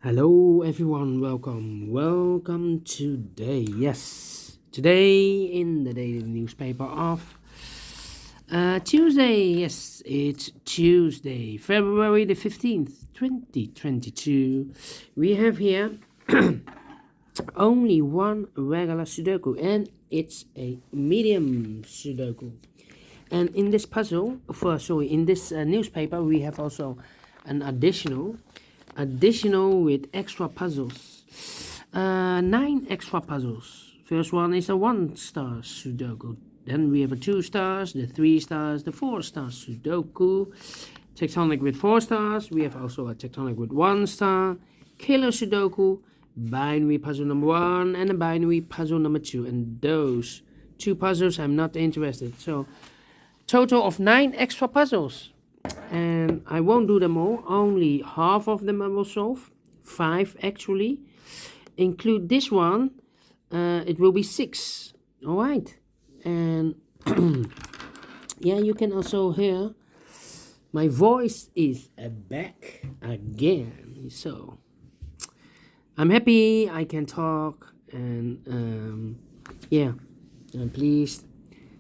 Hello everyone, welcome today. Yes, today in the daily newspaper of Tuesday. Yes, it's Tuesday, February the 15th, 2022. We have here only one regular Sudoku, and it's a medium Sudoku. And in this in this newspaper, we have also an additional with extra puzzles. 9 extra puzzles. First one is a 1-star Sudoku. Then we have a 2 stars, the 3 stars, the 4 star Sudoku. Tectonic with 4 stars. We have also a tectonic with 1 star. Killer Sudoku. Binary puzzle number 1 and a binary puzzle number 2. And those 2 puzzles I'm not interested. So total of 9 extra puzzles. And I won't do them all, only half of them I will solve, 5 actually. Include this one, it will be 6. All right. And yeah, you can also hear my voice is back again. So I'm happy I can talk, and yeah, I'm pleased.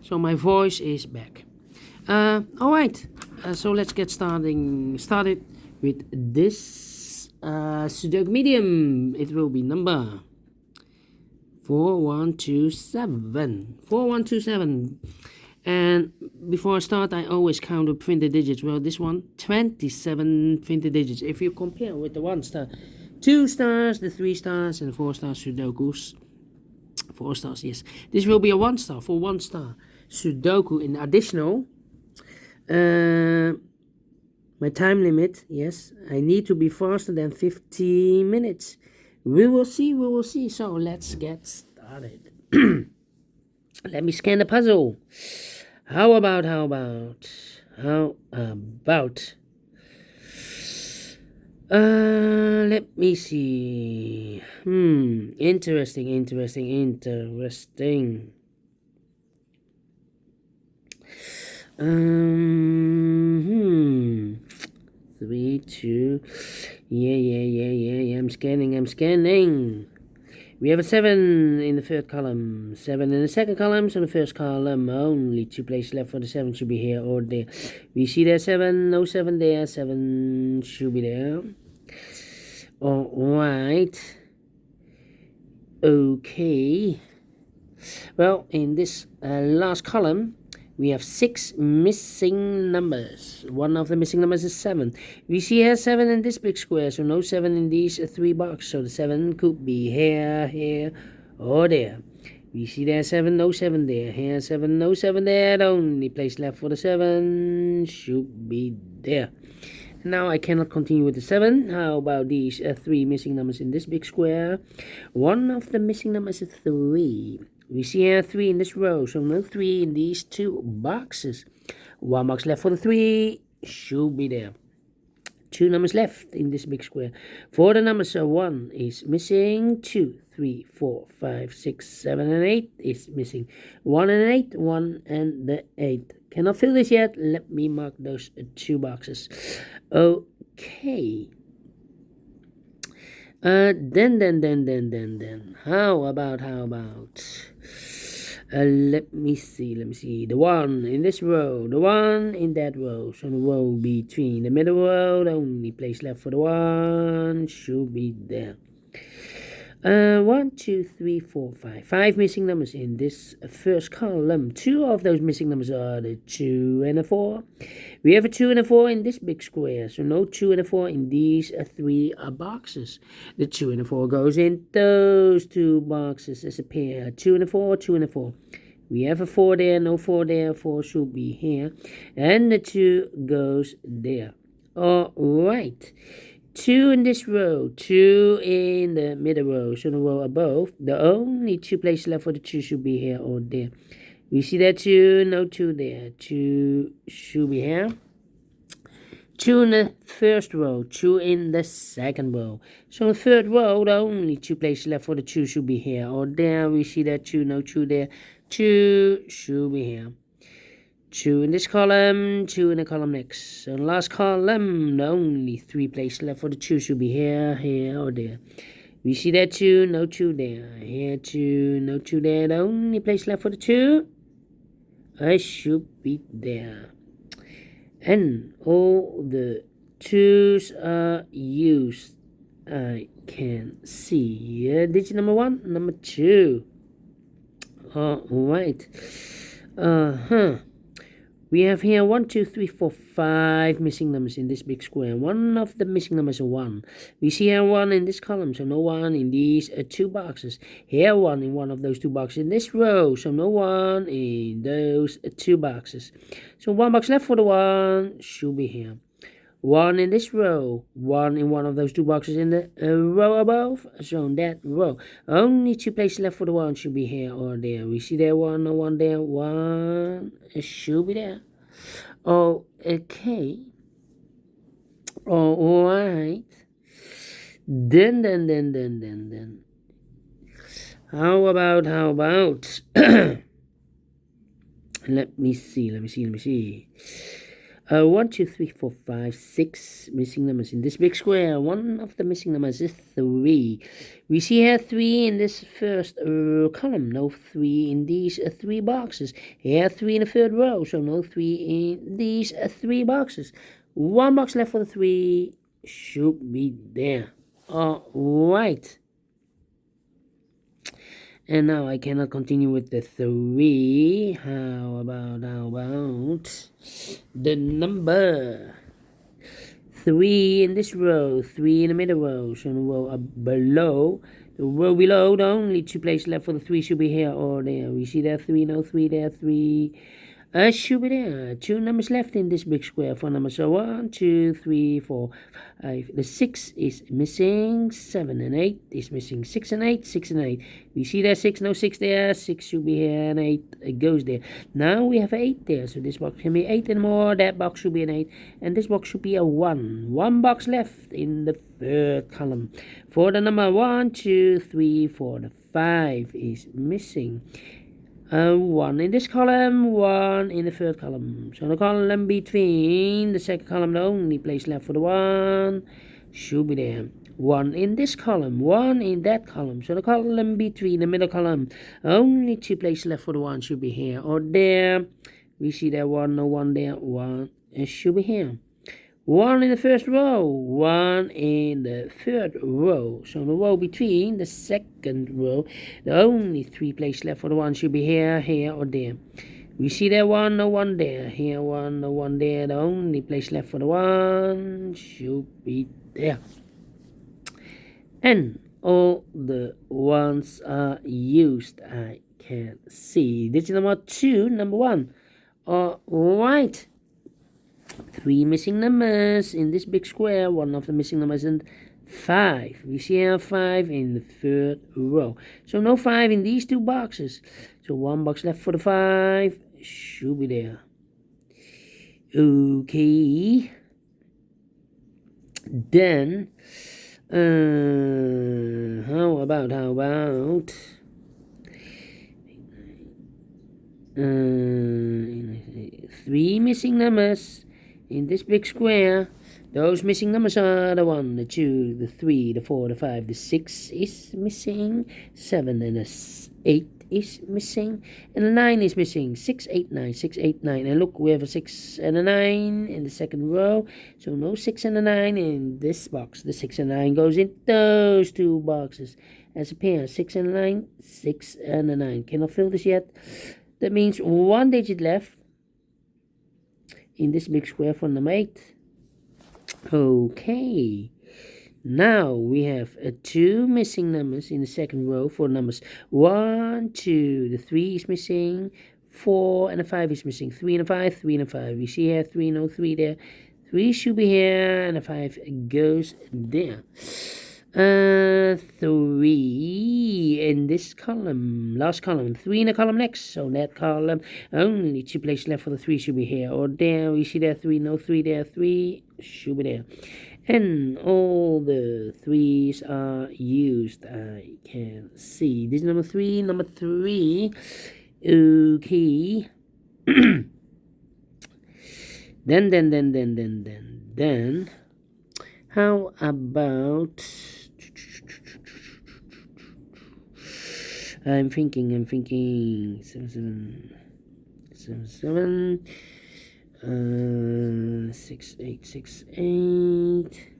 So my voice is back. All right. So let's get started with this Sudoku Medium. It will be number 4127. 4127. And before I start, I always count the printed digits. Well, this one, 27 printed digits. If you compare with the 1 star, 2 stars, the 3 stars, and the 4 star Sudokus. 4 stars, yes. This will be a 1 star for 1 star Sudoku in additional. My time limit, yes, I need to be faster than 15 minutes. We will see. So let's get started. Let me scan the puzzle. How about let me see. Interesting. 3, 2. Yeah. I'm scanning. We have a 7 in the third column, 7 in the second column. So the first column, only 2 places left for the 7 should be here or there. We see there 7, no 7 there, 7 should be there. All right. Okay. Well, in this last column, we have 6 missing numbers. One of the missing numbers is 7. We see here 7 in this big square, so no 7 in these 3 boxes. So the 7 could be here, or there. We see there 7, no 7 there. Here 7, no 7 there. The only place left for the 7 should be there. Now I cannot continue with the 7. How about these 3 missing numbers in this big square? One of the missing numbers is 3. We see here 3 in this row, so no 3 in these 2 boxes. 1 box left for the 3 should be there. 2 numbers left in this big square. For the numbers, 1 is missing, 2, 3, 4, 5, 6, 7, and 8 is missing. 1 and 8, 1 and the 8. Cannot fill this yet. Let me mark those 2 boxes. Okay. Then. How about? Let me see. The 1 in this row, the 1 in that row. So the row between the middle row, the only place left for the 1 should be there. 1, 2, 3, 4, 5. 5 missing numbers in this first column. 2 of those missing numbers are the 2 and the 4. We have a 2 and a 4 in this big square, so no 2 and a 4 in these 3 boxes. The 2 and a 4 goes in those 2 boxes as a pair. 2 and a 4, 2 and a 4. We have a 4 there, no 4 there, 4 should be here. And the 2 goes there. All right. 2 in this row, 2 in the middle row, so the row above. The only 2 places left for the 2 should be here or there. We see that 2, no 2 there. 2 should be here. 2 in the first row, 2 in the second row. So the third row, the only 2 places left for the 2 should be here or there. We see that 2, no 2 there. 2 should be here. 2 in this column, 2 in the column next. So last column, only 3 places left for the 2 should be here, here, or there. We see that 2, no 2 there. Here 2, no 2 there. The only place left for the 2 should be there. And all the 2's are used. I can see digit number 1, number 2. Alright. We have here 1, 2, 3, 4, 5 missing numbers in this big square. One of the missing numbers is 1. We see here 1 in this column, so no 1 in these 2 boxes. Here 1 in one of those 2 boxes in this row, so no 1 in those 2 boxes. So 1 box left for the 1 should be here. 1 in this row, 1 in one of those 2 boxes in the row above, so in that row. Only 2 places left for the 1 should be here or there. We see there 1, no 1 there, 1 should be there. Okay. Alright. Then. How about let me see. 1, 2, 3, 4, 5, 6 missing numbers in this big square. One of the missing numbers is 3. We see here 3 in this first column, no 3 in these 3 boxes. Here 3 in the third row, so no 3 in these 3 boxes. 1 box left for the 3 should be there. Alright. And now I cannot continue with the 3. How about the number 3 in this row, 3 in the middle row, so the row below. The row below, the only 2 places left for the 3 should be here or there. We see there 3, no 3 there, 3 should be there. 2 numbers left in this big square. 4 numbers, so 1, 2, 3, 4, 5. The 6 is missing. 7 and 8 is missing. 6 and 8, 6 and 8. We see there 6, no 6 there. 6 should be here and 8 goes there. Now we have 8 there, so this box can be 8 and more. That box should be an 8, and this box should be a 1. 1 box left in the third column. For the number 1, 2, 3, 4, the 5 is missing. 1 in this column, 1 in the third column. So the column between the second column, the only place left for the 1 should be there. 1 in this column, 1 in that column. So the column between the middle column, only 2 places left for the 1 should be here or there. We see there 1, no 1 there, 1 should be here. 1 in the first row, 1 in the third row. So the row between the second row, the only 3 places left for the 1 should be here, here, or there. We see there 1, no 1 there, here 1, no 1 there. The only place left for the 1 should be there. And all the 1s are used. I can see. Digit number 2, number 1. Alright. 3 missing numbers in this big square. One of the missing numbers is 5. We see here 5 in the third row. So no 5 in these 2 boxes. So 1 box left for the 5 should be there. Okay. Then how about 3 missing numbers in this big square. Those missing numbers are the 1, the 2, the 3, the 4, the 5, the 6 is missing, 7 and the 8 is missing, and the 9 is missing. 6, 8, 9, 6, 8, 9. And look, we have a 6 and a 9 in the second row, so no 6 and a 9 in this box. The 6 and 9 goes in those 2 boxes as a pair. 6 and a 9, 6 and a 9. Cannot fill this yet. That means 1 digit left in this big square for number 8. Okay. Now we have 2 missing numbers in the second row for numbers 1, 2, the 3 is missing, 4 and the 5 is missing, 3 and a 5, 3 and a 5. We see here 3, no 3 there, 3 should be here, and the 5 goes there. 3 in this column, last column, 3 in the column next, so that column, only 2 places left for the 3 should be here or there. We see there 3, no 3 there, 3 should be there. And all the 3s are used. I can see. This is number 3. Okay. Then, how about, I'm thinking, 7, 6, 8, 6, 8,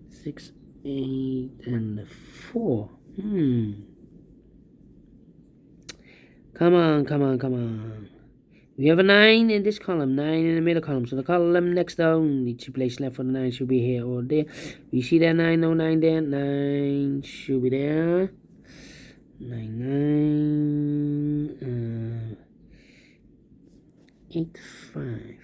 6, 8, and 4. Come on. We have a 9 in this column, 9 in the middle column. So the column next down, the 2 places left for the 9 should be here or there. We see that 9, no 9 there. 9 should be there. 9, 8, 5.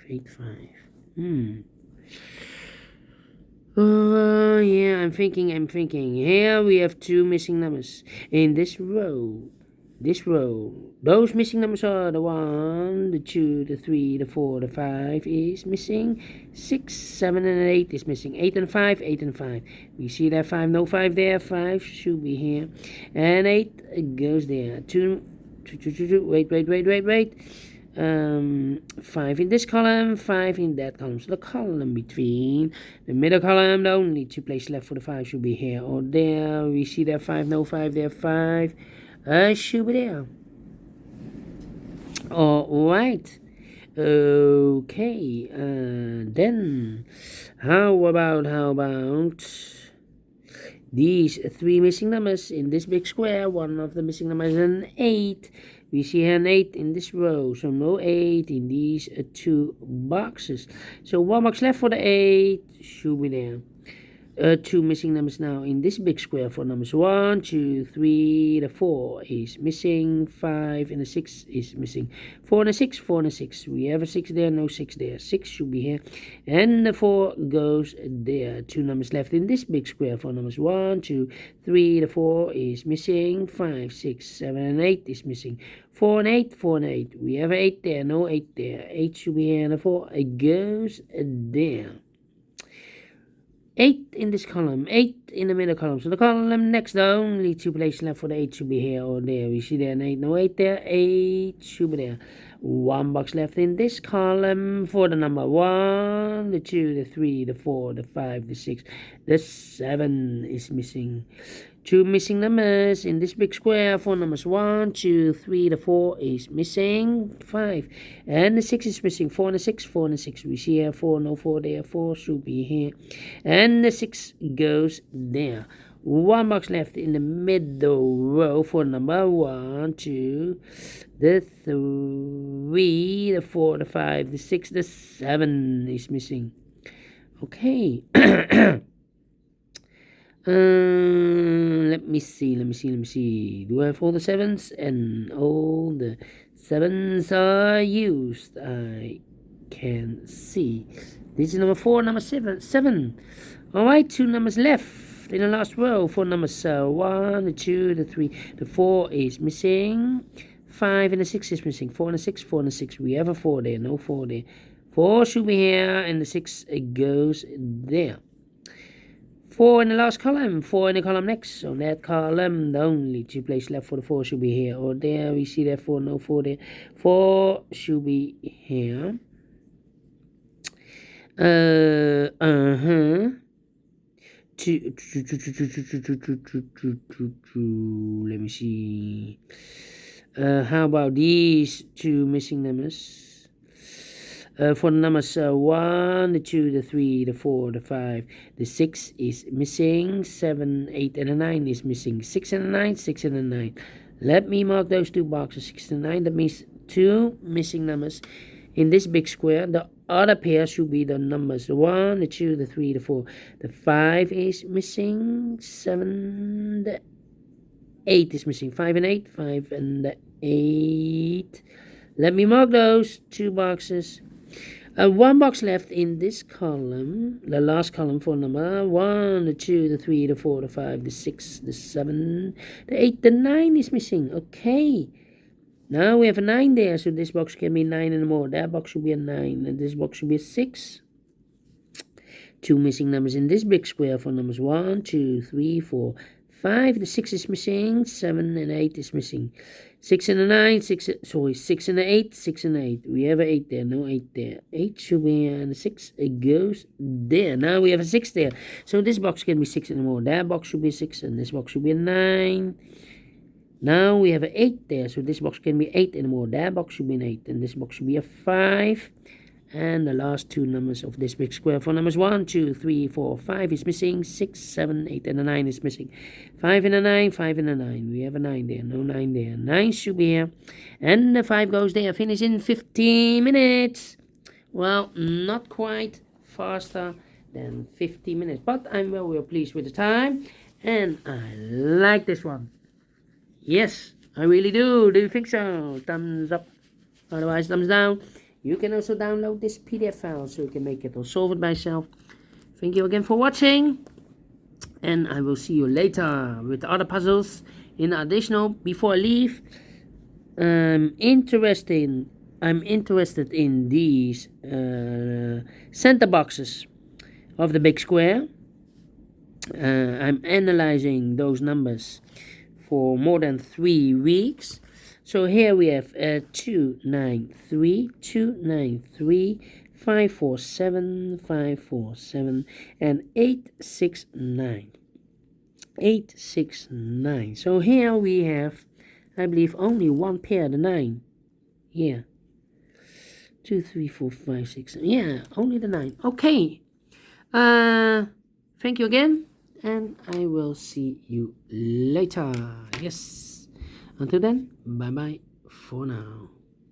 Yeah, I'm thinking. Here we have 2 missing numbers in this row. Those missing numbers are the 1, the 2, the 3, the 4, the 5 is missing. 6, 7, and 8 is missing. 8 and 5. We see that 5, no 5 there. 5 should be here. And 8 goes there. 2, wait. 5 in this column, 5 in that column. So the column between the middle column, the only 2 places left for the 5 should be here or there. We see that 5, no 5 there. 5 should be there. Alright. Okay. Then how about these 3 missing numbers in this big square? One of the missing numbers is an 8. We see an 8 in this row, so no 8 in these 2 boxes. So 1 box left for the 8 should be there. 2 missing numbers now in this big square for numbers 1, 2, 3. The 4 is missing. 5 and the 6 is missing. 4 and a 6. We have a 6 there, no 6 there. 6 should be here. And the 4 goes there. 2 numbers left in this big square for numbers 1, 2, 3. The 4 is missing. 5, 6, 7, and 8 is missing. 4 and 8. We have an 8 there, no 8 there. 8 should be here, and the 4 goes there. 8 in this column, 8 in the middle column. So the column next, the only 2 places left for the 8 should be here or there. We see there an 8, no 8 there. 8 should be there. 1 box left in this column for the number 1, the 2, the 3, the 4, the 5, the 6, the 7 is missing. 2 missing numbers in this big square for numbers 1, 2, 3, the 4 is missing. 5 and the 6 is missing. 4 and the 6. We see here 4, no 4 there. 4 should be here, and the 6 goes there. 1 box left in the middle row for number 1, 2, the 3, the 4, the 5, the 6, the 7 is missing. Okay. Let me see. Do I have all the 7s? And all the 7s are used. I can see. This is number 4, number 7. Alright, 2 numbers left in the last row for numbers 1, the 2, the 3, the 4 is missing. 5 and the 6 is missing. 4 and the 6. We have a 4 there, no 4 there. 4 should be here, and the 6 goes there. 4 in the last column, 4 in the column next. On that column, the only 2 places left for the 4 should be here or there. We see that 4, no 4 there. 4 should be here. Let me see. How about these 2 missing numbers? For the numbers 1, the 2, the 3, the 4, the 5, the 6 is missing. 7, 8, and the 9 is missing. 6 and the 9. Let me mark those 2 boxes, 6 and 9. That means 2 missing numbers in this big square. The other pair should be the numbers 1, the 2, the 3, the 4, the 5 is missing. 7, the 8 is missing. 5 and 8. 5 and the 8. Let me mark those 2 boxes. 1 box left in this column, the last column for number 1, the 2, the 3, the 4, the 5, the 6, the 7, the 8, the 9 is missing. Okay. Now we have a 9 there, so this box can be 9 and more. That box should be a 9, and this box should be a 6. 2 missing numbers in this big square for numbers 1, 2, 3, 4, 5, the 6 is missing, 7 and 8 is missing. 6 and a 9, 6 and a 8, 6 and a 8. We have an 8 there, no 8 there. 8 should be, and 6, it goes there. Now we have a 6 there. So this box can be 6 anymore. That box should be 6, and this box should be a 9. Now we have an 8 there, so this box can be 8 anymore. That box should be an 8, and this box should be a 5. And the last two numbers of this big square for numbers 1, 2, 3, 4, 5 is missing. 6, 7, 8, and a 9 is missing. 5 and a 9, 5 and a 9. We have a 9 there, no 9 there. 9 should be here. And the 5 goes there. Finish in 15 minutes. Well, not quite faster than 50 minutes. But I'm well pleased with the time. And I like this one. Yes, I really do. Do you think so? Thumbs up. Otherwise, thumbs down. You can also download this PDF file so you can make it or solve it by yourself. Thank you again for watching. And I will see you later with other puzzles. In additional, before I leave, I'm interested in these center boxes of the big square. I'm analyzing those numbers for more than 3 weeks. So here we have 293, 293, 547, 547, and 869. 869. So here we have, I believe, only one pair, the 9. Here. 2, 3, 4, 5, 6. Yeah, only the 9. Okay. Thank you again, and I will see you later. Yes. Until then, bye-bye for now.